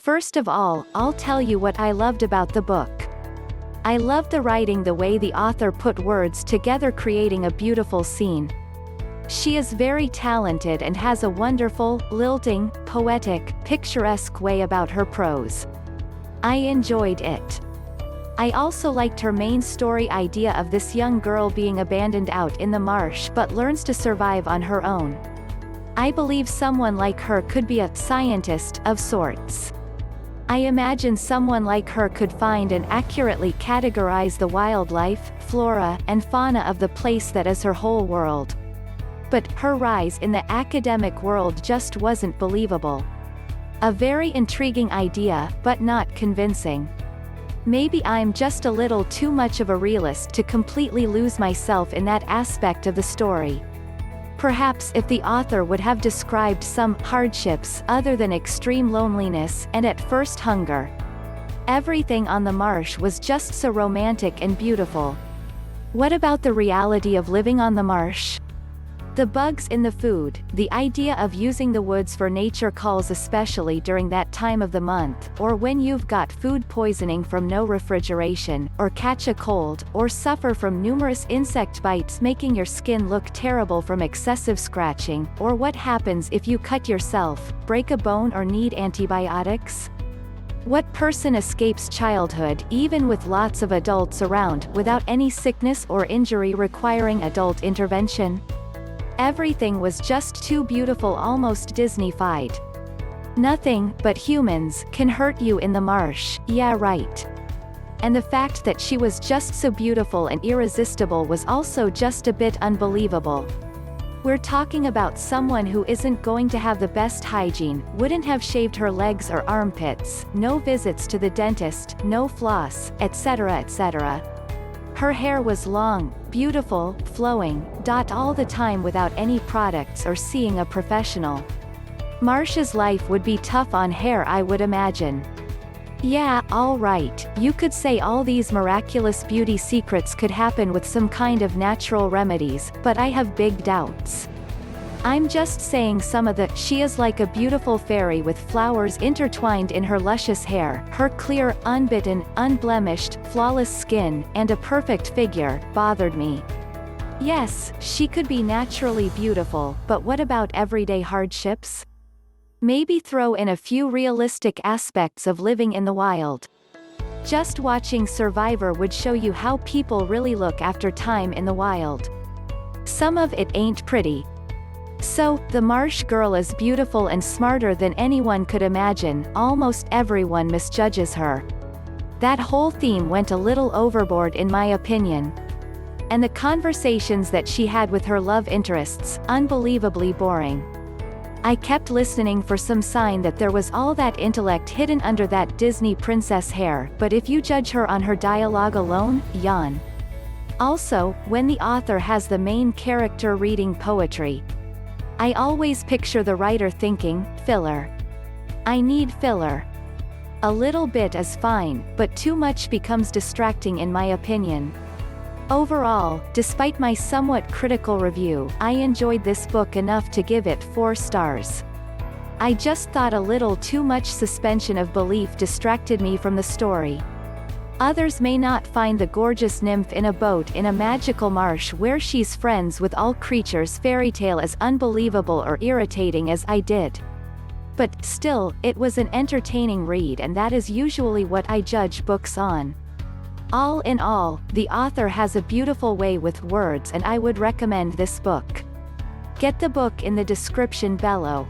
First of all, I'll tell you what I loved about the book. I loved the writing, the way the author put words together, creating a beautiful scene. She is very talented and has a wonderful, lilting, poetic, picturesque way about her prose. I enjoyed it. I also liked her main story idea of this young girl being abandoned out in the marsh but learns to survive on her own. I believe someone like her could be a scientist of sorts. I imagine someone like her could find and accurately categorize the wildlife, flora, and fauna of the place that is her whole world. But her rise in the academic world just wasn't believable. A very intriguing idea, but not convincing. Maybe I'm just a little too much of a realist to completely lose myself in that aspect of the story. Perhaps if the author would have described some hardships other than extreme loneliness and at first hunger. Everything on the marsh was just so romantic and beautiful. What about the reality of living on the marsh? The bugs in the food, the idea of using the woods for nature calls, especially during that time of the month, or when you've got food poisoning from no refrigeration, or catch a cold, or suffer from numerous insect bites making your skin look terrible from excessive scratching, or what happens if you cut yourself, break a bone, or need antibiotics? What person escapes childhood, even with lots of adults around, without any sickness or injury requiring adult intervention? Everything was just too beautiful, almost Disney-fied. Nothing, but humans, can hurt you in the marsh, yeah right. And the fact that she was just so beautiful and irresistible was also just a bit unbelievable. We're talking about someone who isn't going to have the best hygiene, wouldn't have shaved her legs or armpits, no visits to the dentist, no floss, etc. etc. Her hair was long, beautiful, flowing, all the time without any products or seeing a professional. Marsh's life would be tough on hair, I would imagine. Yeah, alright, you could say all these miraculous beauty secrets could happen with some kind of natural remedies, but I have big doubts. I'm just saying she is like a beautiful fairy with flowers intertwined in her luscious hair, her clear, unbitten, unblemished, flawless skin, and a perfect figure, bothered me. Yes, she could be naturally beautiful, but what about everyday hardships? Maybe throw in a few realistic aspects of living in the wild. Just watching Survivor would show you how people really look after time in the wild. Some of it ain't pretty. So, the marsh girl is beautiful and smarter than anyone could imagine, almost everyone misjudges her. That whole theme went a little overboard in my opinion. And the conversations that she had with her love interests, unbelievably boring. I kept listening for some sign that there was all that intellect hidden under that Disney princess hair, but if you judge her on her dialogue alone, yawn. Also, when the author has the main character reading poetry, I always picture the writer thinking, filler. I need filler. A little bit is fine, but too much becomes distracting in my opinion. Overall, despite my somewhat critical review, I enjoyed this book enough to give it 4 stars. I just thought a little too much suspension of belief distracted me from the story. Others may not find the gorgeous nymph in a boat in a magical marsh where she's friends with all creatures fairytale as unbelievable or irritating as I did. But, still, it was an entertaining read, and that is usually what I judge books on. All in all, the author has a beautiful way with words, and I would recommend this book. Get the book in the description below.